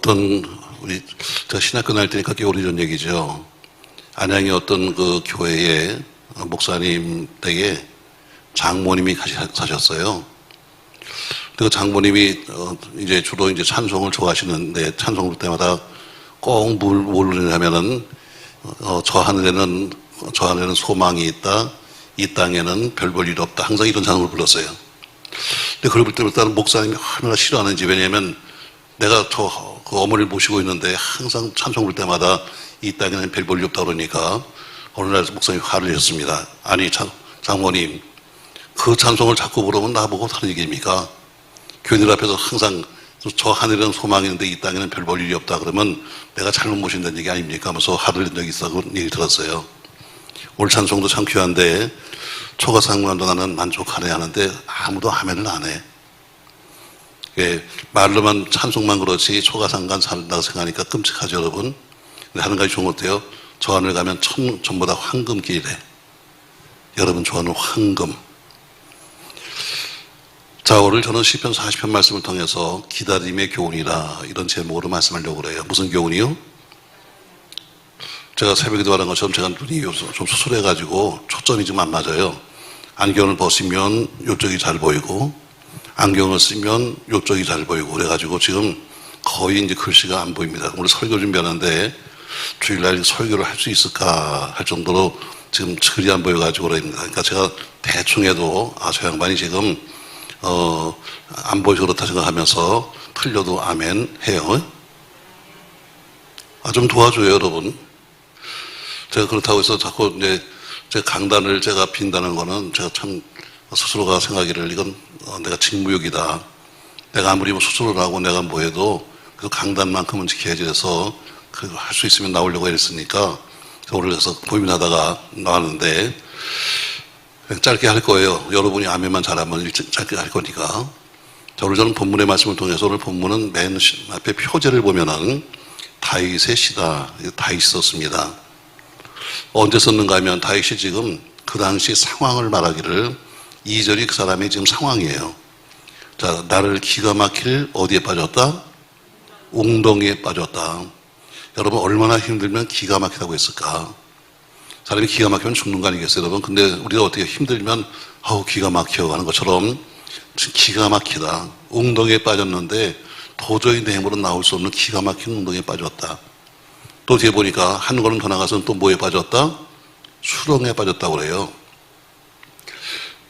제가 신학교 다닐 때니까 꽤 오래전 얘기죠. 안양의 어떤 그 교회에 목사님 댁에 장모님이 사셨어요. 그 장모님이 이제 주로 이제 찬송을 좋아하시는데 찬송 부를 때마다 꼭 뭘 하면은 저 하늘에는 소망이 있다. 이 땅에는 별 볼 일 없다. 항상 이런 찬송을 불렀어요. 근데 그걸 볼 때마다 목사님이 얼마나 싫어하는지, 왜냐하면 내가 그 어머니를 모시고 있는데 항상 찬송 부를 때마다 이 땅에는 별 볼 일 없다 그러니까 어느 날 목사님이 화를 내셨습니다. 아니 장모님, 그 찬송을 자꾸 부르면 나보고 하는 얘기입니까? 교인들 앞에서 항상 저 하늘에는 소망이 있는데 이 땅에는 별 볼 일이 없다 그러면 내가 잘못 모신다는 얘기 아닙니까? 하면서 화를 낸 적이 있어. 그런 얘기 들었어요. 오늘 찬송도 참 귀한데 초가상관도 나는 만족하네 하는데 아무도 아멘을 안 해. 말로만 찬송만 그렇지 초가상관 산다고 생각하니까 끔찍하죠, 여러분. 근데 하는 가지 좋은 것 같아요. 저 하늘 가면 전부 다 황금길이래. 여러분 좋아하는 황금. 자, 오늘 저는 시편 40편 말씀을 통해서 기다림의 교훈이라 이런 제목으로 말씀하려고 그래요. 무슨 교훈이요? 제가 새벽에도 말한 것처럼 제가 눈이 좀 수술해가지고 초점이 좀 안 맞아요. 안경을 벗으면 요쪽이 잘 보이고 안경을 쓰면 요쪽이 잘 보이고 그래가지고 지금 거의 이제 글씨가 안 보입니다. 오늘 설교 준비하는데 주일날 설교를 할 수 있을까 할 정도로 지금 글이 안 보여가지고 그럽니다. 그러니까 제가 대충 해도 저 양반이 지금 안 보여서 그렇다 생각하면서 틀려도 아멘 해요. 좀 도와줘요, 여러분. 제가 그렇다고 해서 자꾸 이제 제 강단을 제가 빈다는 거는 제가 참 스스로가 생각하기를 이건 내가 직무유기다. 내가 아무리 스스로를 하고 내가 뭐 해도 그 강단만큼은 지켜야지 해서 할 수 있으면 나오려고 했으니까 오늘 그래서 고민하다가 나왔는데 짧게 할 거예요. 여러분이 아멘만 잘하면 짧게 할 거니까. 자, 오늘 저는 본문의 말씀을 통해서 오늘 본문은 맨 앞에 표제를 보면은 다윗의 시다. 다윗이 썼습니다. 언제 썼는가 하면 다윗이 지금 그 당시 상황을 말하기를 2절이 그 사람의 지금 상황이에요. 자, 나를 기가 막힐 어디에 빠졌다? 웅덩이에 빠졌다. 여러분 얼마나 힘들면 기가 막히다고 했을까? 사람이 기가 막히면 죽는 거 아니겠어요, 여러분? 근데 우리가 어떻게 힘들면 기가 막혀 하는 것처럼 기가 막히다. 웅덩이에 빠졌는데 도저히 내 힘으로 나올 수 없는 기가 막힌 웅덩이에 빠졌다. 또 뒤에 보니까 한 걸음 더 나가서는 또 뭐에 빠졌다? 수렁에 빠졌다고 그래요.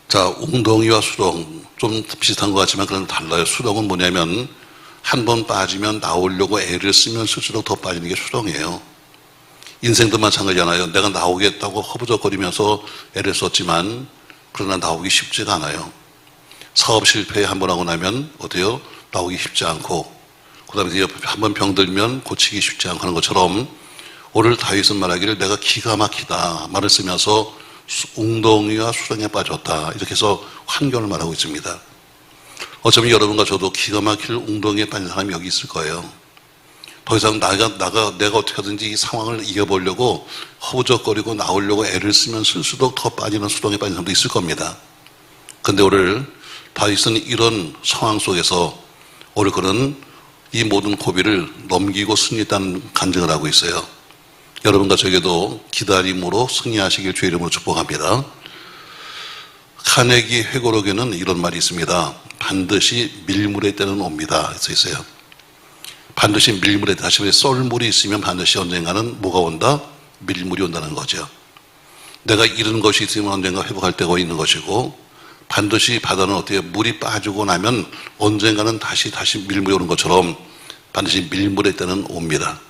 자, 웅덩이와 수렁 좀 비슷한 것 같지만 그런 달라요. 수렁은 뭐냐면 한 번 빠지면 나오려고 애를 쓰면 쓸수록 더 빠지는 게 수렁이에요. 인생도 마찬가지잖아요. 내가 나오겠다고 허부적거리면서 애를 썼지만 그러나 나오기 쉽지가 않아요. 사업 실패 한 번 하고 나면 어때요? 나오기 쉽지 않고 그 다음에 한 번 병들면 고치기 쉽지 않고 하는 것처럼 오늘 다윗은 말하기를 내가 기가 막히다 말을 쓰면서 웅덩이와 수렁에 빠졌다 이렇게 해서 환경을 말하고 있습니다. 어쩌면 여러분과 저도 기가 막힐 웅덩이에 빠진 사람이 여기 있을 거예요. 더 이상 내가 어떻게 하든지 이 상황을 이겨보려고 허우적거리고 나오려고 애를 쓰면 쓸수록 더 빠지는 수렁에 빠진 사람도 있을 겁니다. 근데 오늘 다윗은 이런 상황 속에서 오늘 그는 이 모든 고비를 넘기고 승리했다는 간증을 하고 있어요. 여러분과 저에게도 기다림으로 승리하시길 주의 이름으로 축복합니다. 카네기 회고록에는 이런 말이 있습니다. 반드시 밀물의 때는 옵니다. 써 있어요. 반드시 밀물에 다시 말해 썰물이 있으면 반드시 언젠가는 뭐가 온다? 밀물이 온다는 거죠. 내가 잃은 것이 있으면 언젠가 회복할 때가 있는 것이고 반드시 바다는 어떻게 물이 빠지고 나면 언젠가는 다시 밀물이 오는 것처럼 반드시 밀물의 때는 옵니다.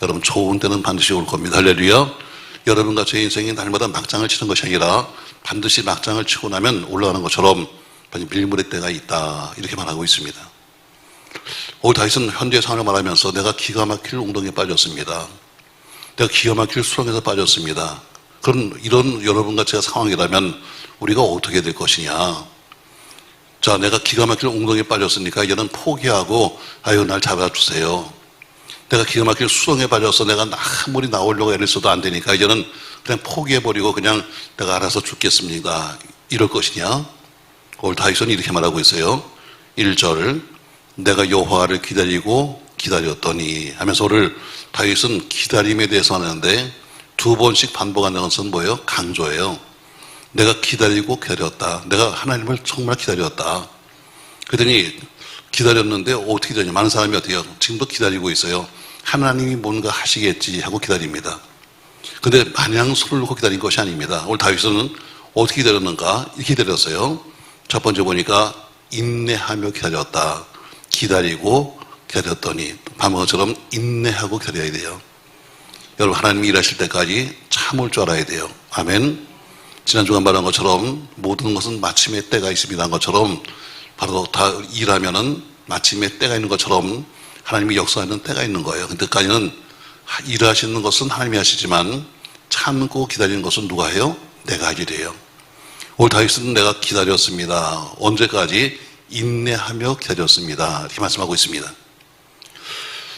여러분 좋은 때는 반드시 올 겁니다. 할렐루야. 여러분과 제 인생이 날마다 막장을 치는 것이 아니라 반드시 막장을 치고 나면 올라가는 것처럼 밀물의 때가 있다 이렇게 말하고 있습니다. 오늘 다윗은 현재 상황을 말하면서 내가 기가 막힐 웅덩이에 빠졌습니다. 내가 기가 막힐 수렁에서 빠졌습니다. 그럼 이런 여러분과 제가 상황이라면 우리가 어떻게 될 것이냐. 자, 내가 기가 막힐 웅덩이에 빠졌으니까 이제는 포기하고 날 잡아주세요. 내가 기가 막힐 수렁에 빠져서 내가 아무리 나오려고 애를 써도 안 되니까 이제는 그냥 포기해버리고 그냥 내가 알아서 죽겠습니다. 이럴 것이냐. 오늘 다윗은 이렇게 말하고 있어요. 1절 내가 여호와를 기다리고 기다렸더니 하면서 오늘 다윗은 기다림에 대해서 하는데 두 번씩 반복하는 것은 뭐예요? 강조예요. 내가 기다리고 기다렸다. 내가 하나님을 정말 기다렸다. 그랬더니 기다렸는데 어떻게 되냐. 많은 사람이 어떻게 해요? 지금도 기다리고 있어요. 하나님이 뭔가 하시겠지 하고 기다립니다. 근데 마냥 손을 놓고 기다린 것이 아닙니다. 오늘 다윗은 어떻게 기다렸는가? 이렇게 기다렸어요. 첫 번째 보니까 인내하며 기다렸다. 기다리고 기다렸더니 방금처럼 인내하고 기다려야 돼요. 여러분 하나님이 일하실 때까지 참을 줄 알아야 돼요. 아멘. 지난주에 말한 것처럼 모든 것은 마침의 때가 있습니다 한 것처럼 바로 다 일하면은 마침의 때가 있는 것처럼 하나님이 역사하는 때가 있는 거예요. 그때까지는 일하시는 것은 하나님이 하시지만 참고 기다리는 것은 누가 해요? 내가 하게 돼요. 오늘 다윗은 내가 기다렸습니다. 언제까지? 인내하며 기다렸습니다. 이렇게 말씀하고 있습니다.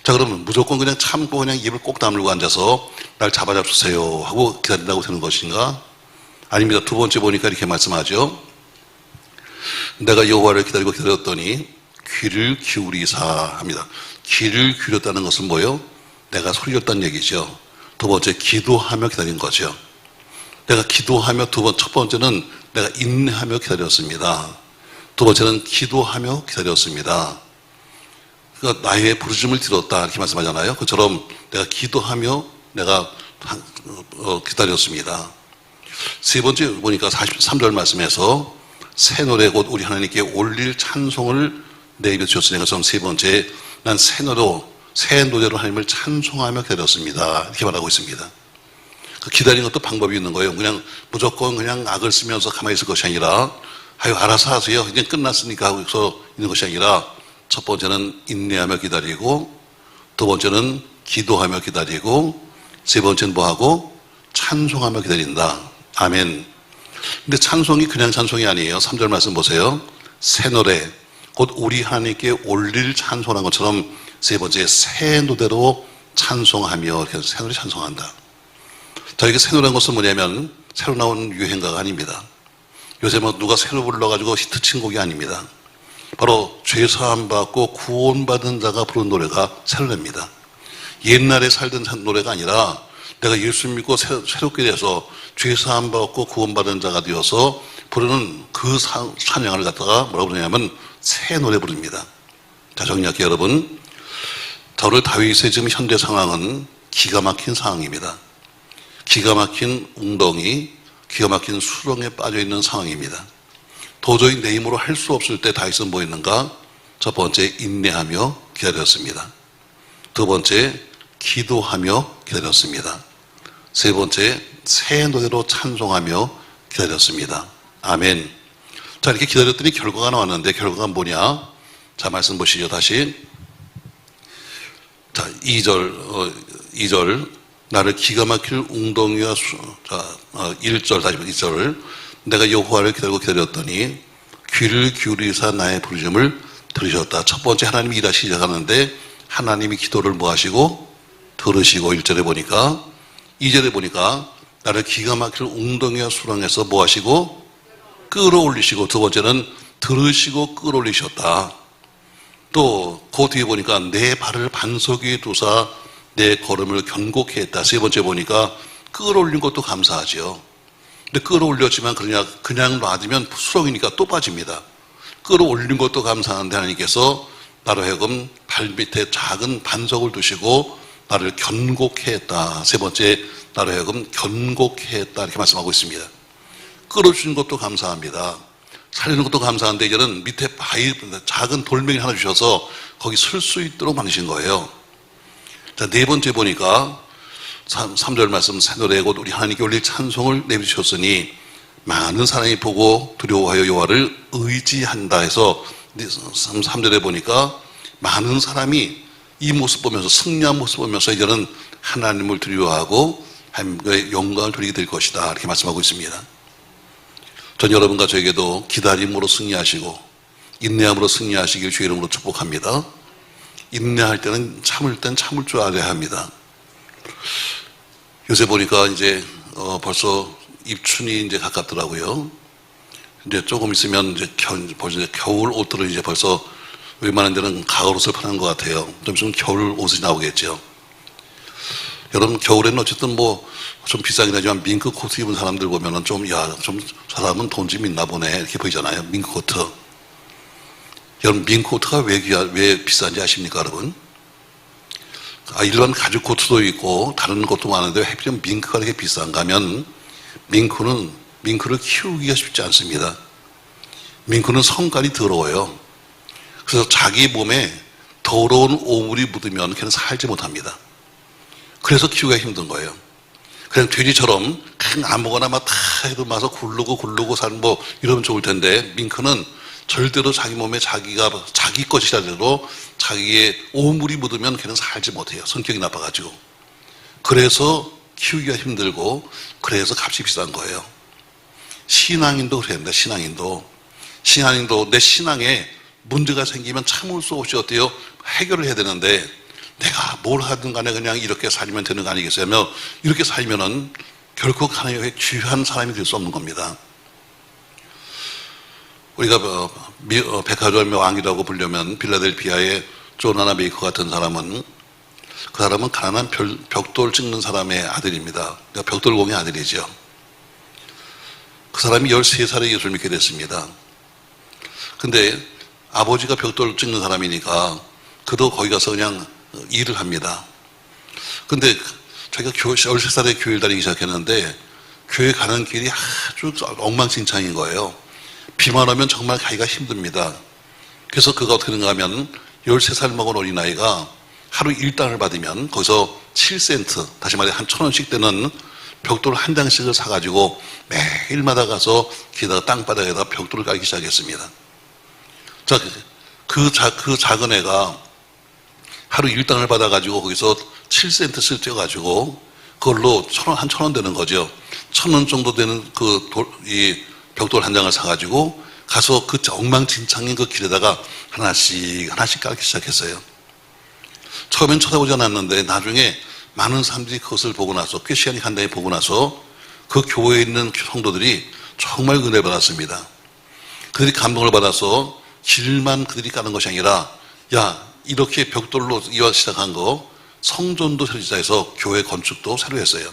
자, 그러면 무조건 그냥 참고 그냥 입을 꼭 다물고 앉아서 날 잡아잡수세요 하고 기다린다고 되는 것인가? 아닙니다. 두 번째 보니까 이렇게 말씀하죠. 내가 여호와를 기다리고 기다렸더니 귀를 기울이사 합니다. 귀를 기울였다는 것은 뭐예요? 내가 소리였다는 얘기죠. 두 번째 기도하며 기다린 거죠. 내가 기도하며 첫 번째는 내가 인내하며 기다렸습니다. 두 번째는 기도하며 기다렸습니다. 그러니까 나의 부르심을 들었다 이렇게 말씀하잖아요. 그처럼 내가 기도하며 내가 기다렸습니다. 세 번째 보니까 43절 말씀에서 새 노래 곧 우리 하나님께 올릴 찬송을 내입에 주셨으니 것처럼 세 번째 난 새 노래로 하나님을 찬송하며 기다렸습니다. 이렇게 말하고 있습니다. 그 기다리는 것도 방법이 있는 거예요. 그냥 무조건 그냥 악을 쓰면서 가만히 있을 것이 아니라 아유 알아서 하세요. 이제 끝났으니까 하고서 있는 것이 아니라 첫 번째는 인내하며 기다리고 두 번째는 기도하며 기다리고 세 번째는 뭐하고? 찬송하며 기다린다. 아멘. 근데 찬송이 그냥 찬송이 아니에요. 3절 말씀 보세요. 새 노래 곧 우리 하나님께 올릴 찬송한 것처럼 세 번째 새 노래로 찬송하며 새 노래 찬송한다. 자, 이게 새 노래라는 것은 뭐냐면 새로 나온 유행가가 아닙니다. 요새 뭐 누가 새로 불러가지고 히트친 곡이 아닙니다. 바로 죄사함 받고 구원받은 자가 부른 노래가 새 노래입니다. 옛날에 살던 노래가 아니라 내가 예수 믿고 새롭게 돼서 죄사함 받고 구원받은 자가 되어서 부르는 그 찬양을 갖다가 뭐라고 부르냐면 새 노래 부릅니다. 자, 정리할게요, 여러분. 자, 오늘 다윗의 지금 현재 상황은 기가 막힌 상황입니다. 기가 막힌 웅덩이, 기가 막힌 수렁에 빠져 있는 상황입니다. 도저히 내 힘으로 할 수 없을 때 다윗은 뭐 했는가? 첫 번째 인내하며 기다렸습니다. 두 번째 기도하며 기다렸습니다. 세 번째 새 노래로 찬송하며 기다렸습니다. 아멘. 자, 이렇게 기다렸더니 결과가 나왔는데 결과가 뭐냐? 자, 말씀 보시죠. 다시. 자, 2절 나를 기가 막힐 웅덩이와 1절 다시 1절 내가 여호와를 기다리고 기다렸더니 귀를 기울이사 나의 부르심을 들으셨다. 첫 번째 하나님이 일하시기 시작하는데 하나님이 기도를 뭐 하시고 들으시고 1절에 보니까 2절에 보니까 나를 기가 막힐 웅덩이와 수렁에서 뭐 하시고 끌어올리시고 두 번째는 들으시고 끌어올리셨다. 또 그 뒤에 보니까 내 발을 반석 위에 두사 내 걸음을 견고케 했다. 세 번째 보니까 끌어올린 것도 감사하죠. 근데 끌어올렸지만 그냥 놔두면 수렁이니까 또 빠집니다. 끌어올린 것도 감사한데 하나님께서 나로 하여금 발밑에 작은 반석을 두시고 나를 견고케 했다. 세 번째 나로 하여금 견고케 했다. 이렇게 말씀하고 있습니다. 끌어주신 것도 감사합니다. 살리는 것도 감사한데 이제는 밑에 작은 돌멩이 하나 주셔서 거기 설 수 있도록 만드신 거예요. 자, 네 번째 보니까 3절 말씀 새 노래 곧 우리 하나님께 올릴 찬송을 내비주셨으니 많은 사람이 보고 두려워하여 여호와를 의지한다 해서 3절에 보니까 많은 사람이 이 모습 보면서 승리한 모습 보면서 이제는 하나님을 두려워하고 하나님의 영광을 돌리게 될 것이다. 이렇게 말씀하고 있습니다. 전 여러분과 저에게도 기다림으로 승리하시고 인내함으로 승리하시길 주의 이름으로 축복합니다. 인내할 때는 참을 줄 알아야 합니다. 요새 보니까 이제 벌써 입춘이 이제 가깝더라고요. 이제 조금 있으면 이제 벌써 겨울 옷들을 이제 벌써 웬만한 데는 가을 옷을 파는 것 같아요. 좀 있으면 겨울 옷이 나오겠죠. 여러분, 겨울에는 어쨌든 뭐 좀 비싸긴 하지만 밍크 코트 입은 사람들 보면은 좀, 야, 좀 사람은 돈 좀 있나 보네. 이렇게 보이잖아요. 밍크 코트. 여러분, 밍크 코트가 왜 비싼지 아십니까, 여러분? 일반 가죽 코트도 있고 다른 것도 많은데 하필이면 밍크가 이렇게 비싼가 하면 밍크를 키우기가 쉽지 않습니다. 밍크는 성깔이 더러워요. 그래서 자기 몸에 더러운 오물이 묻으면 걔는 살지 못합니다. 그래서 키우기가 힘든 거예요. 그냥 돼지처럼 그냥 아무거나 막 다 해도 마서 굴르고 사는 뭐 이러면 좋을 텐데 밍크는 절대로 자기 몸에 자기 것이라도 자기의 오물이 묻으면 걔는 살지 못해요. 성격이 나빠가지고. 그래서 키우기가 힘들고 그래서 값이 비싼 거예요. 신앙인도 그랬는데 신앙인도 내 신앙에 문제가 생기면 참을 수 없이 어때요? 해결을 해야 되는데 내가 뭘 하든 간에 그냥 이렇게 살면 되는 거 아니겠어요? 이렇게 살면은 결코 하나님의 귀한 사람이 될 수 없는 겁니다. 우리가 백화점의 왕이라고 부르려면 빌라델피아의 존 하나 메이커 같은 사람은 그 사람은 가난한 벽돌 찍는 사람의 아들입니다. 그러니까 벽돌공의 아들이죠. 그 사람이 13살에 예수를 믿게 됐습니다. 근데 아버지가 벽돌 찍는 사람이니까 그도 거기 가서 그냥 일을 합니다. 근데 자기가 13살에 교회를 다니기 시작했는데 교회 가는 길이 아주 엉망진창인 거예요. 비만 오면 정말 가기가 힘듭니다. 그래서 그가 어떻게 되는가 하면 13살 먹은 어린아이가 하루 일당을 받으면 거기서 7센트, 다시 말해 한 1,000원씩 되는 벽돌 한 장씩을 사가지고 매일마다 가서 길에다가 땅바닥에다 벽돌을 깔기 시작했습니다. 자, 그 작은 애가 하루 일당을 받아가지고 거기서 7센트씩 떼어가지고 그걸로 한 1,000원 되는 거죠. 1,000원 정도 되는 이 벽돌 한 장을 사가지고 가서 그 엉망진창인 그 길에다가 하나씩 깔기 시작했어요. 처음엔 쳐다보지 않았는데 나중에 많은 사람들이 그것을 보고 나서 꽤 시간이 간단히 보고 나서 그 교회에 있는 성도들이 정말 은혜 받았습니다. 그들이 감동을 받아서 길만 그들이 까는 것이 아니라 야, 이렇게 벽돌로 이와 시작한 거 성전도 새로 지자해서 교회 건축도 새로 했어요.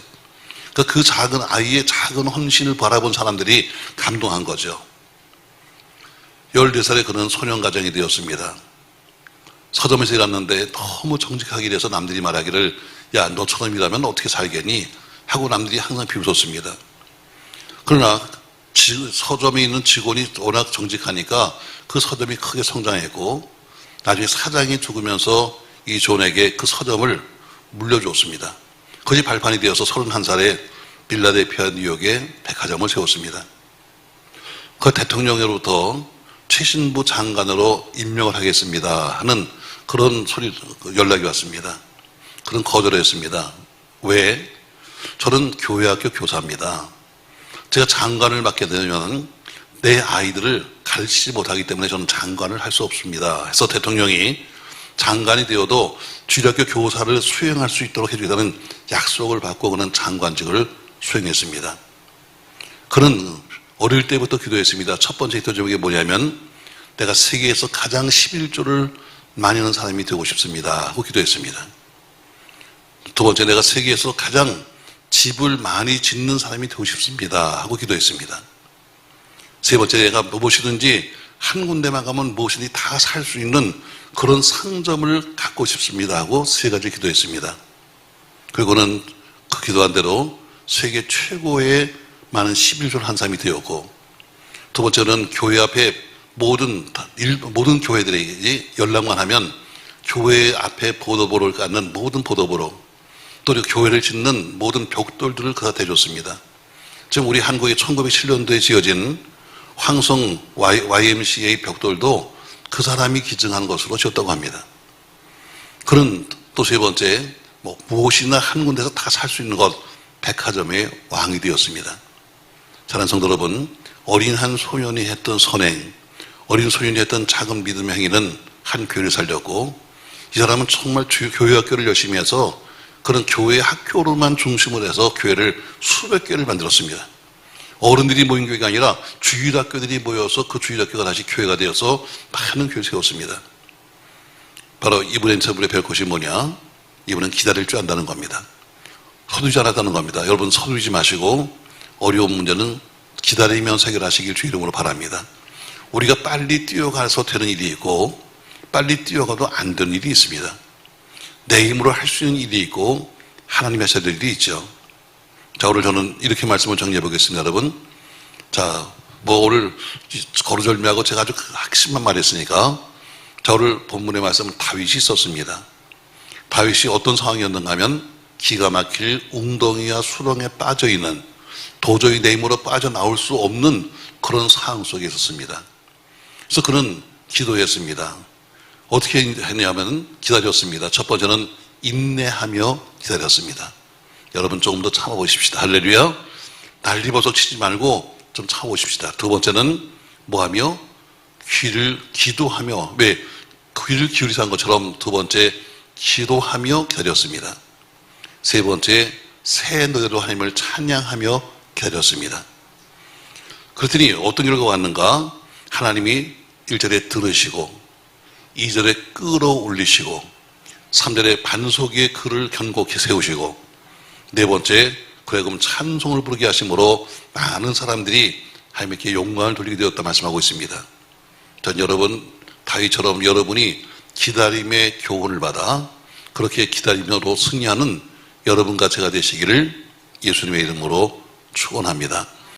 그러니까 그 작은 아이의 작은 헌신을 바라본 사람들이 감동한 거죠. 14살에 그는 소년가정이 되었습니다. 서점에서 일했는데 너무 정직하게 일해서 남들이 말하기를 야, 너처럼 일하면 어떻게 살겠니? 하고 남들이 항상 비웃었습니다. 그러나 서점에 있는 직원이 워낙 정직하니까 그 서점이 크게 성장했고 나중에 사장이 죽으면서 이 존에게 그 서점을 물려줬습니다. 그것이 발판이 되어서 31살에 빌라델피아 뉴욕에 백화점을 세웠습니다. 그 대통령으로부터 최신부 장관으로 임명을 하겠습니다 하는 그런 연락이 왔습니다. 그는 거절했습니다. 왜? 저는 교회학교 교사입니다. 제가 장관을 맡게 되면 내 아이들을 가르치지 못하기 때문에 저는 장관을 할 수 없습니다. 해서 대통령이 장관이 되어도 주일학교 교사를 수행할 수 있도록 해주겠다는 약속을 받고 그는 장관직을 수행했습니다. 그는 어릴 때부터 기도했습니다. 첫 번째 기도 제목이 뭐냐면 내가 세계에서 가장 11조를 많이 하는 사람이 되고 싶습니다 하고 기도했습니다. 두 번째, 내가 세계에서 가장 집을 많이 짓는 사람이 되고 싶습니다 하고 기도했습니다. 세 번째, 내가 무엇이든지 한 군데만 가면 무엇이든지 다 살 수 있는 그런 상점을 갖고 싶습니다 하고 세 가지 기도했습니다. 그리고는 그 기도한 대로 세계 최고의 많은 11조를 한 사람이 되었고, 두 번째는 교회 앞에 모든 교회들에게 연락만 하면 교회 앞에 보도보를 갖는 모든 보도보로 또 교회를 짓는 모든 벽돌들을 그가 대줬습니다. 지금 우리 한국의 1907년도에 지어진 황성 YMCA 벽돌도 그 사람이 기증한 것으로 지었다고 합니다. 그는 또 세 번째, 무엇이나 한 군데서 다 살 수 있는 것, 백화점의 왕이 되었습니다. 사랑하는 성도 여러분, 어린 한 소년이 했던 선행, 어린 소년이 했던 작은 믿음의 행위는 한 교회를 살렸고, 이 사람은 정말 교회 학교를 열심히 해서 그런 교회 학교로만 중심으로 해서 교회를 수백 개를 만들었습니다. 어른들이 모인 교회가 아니라 주일학교들이 모여서 그 주일학교가 다시 교회가 되어서 많은 교회를 세웠습니다. 바로 이분의 저분의 별 것이 뭐냐? 이분은 기다릴 줄 안다는 겁니다. 서두르지 않았다는 겁니다. 여러분 서두르지 마시고 어려운 문제는 기다리면서 해결하시길 주 이름으로 바랍니다. 우리가 빨리 뛰어가서 되는 일이 있고 빨리 뛰어가도 안 되는 일이 있습니다. 내 힘으로 할 수 있는 일이 있고 하나님이 하셔야 될 일이 있죠. 자, 오늘 저는 이렇게 말씀을 정리해 보겠습니다, 여러분. 자, 오늘 거루절미하고 제가 아주 핵심만 말했으니까, 자, 오늘 본문의 말씀은 다윗이 썼습니다. 다윗이 어떤 상황이었는가 하면 기가 막힐 웅덩이와 수렁에 빠져 있는, 도저히 내 힘으로 빠져나올 수 없는 그런 상황 속에 있었습니다. 그래서 그는 기도했습니다. 어떻게 했냐면 기다렸습니다. 첫 번째는 인내하며 기다렸습니다. 여러분 조금 더 참아보십시다. 할렐루야. 난리버섯 치지 말고 좀 참아보십시다. 두 번째는 뭐하며? 기도하며. 왜? 귀를 기울이서 한 것처럼 두 번째 기도하며 기다렸습니다. 세 번째 새 노래로 하나님을 찬양하며 기다렸습니다. 그랬더니 어떤 결과가 왔는가? 하나님이 1절에 들으시고 2절에 끌어올리시고 3절에 반석 위에 그를 견고히 세우시고 네 번째 그래금 찬송을 부르게 하심으로 많은 사람들이 하나님께 영광을 돌리게 되었다 말씀하고 있습니다. 전 여러분 다윗처럼 여러분이 기다림의 교훈을 받아 그렇게 기다림으로 승리하는 여러분과 제가 되시기를 예수님의 이름으로 축원합니다.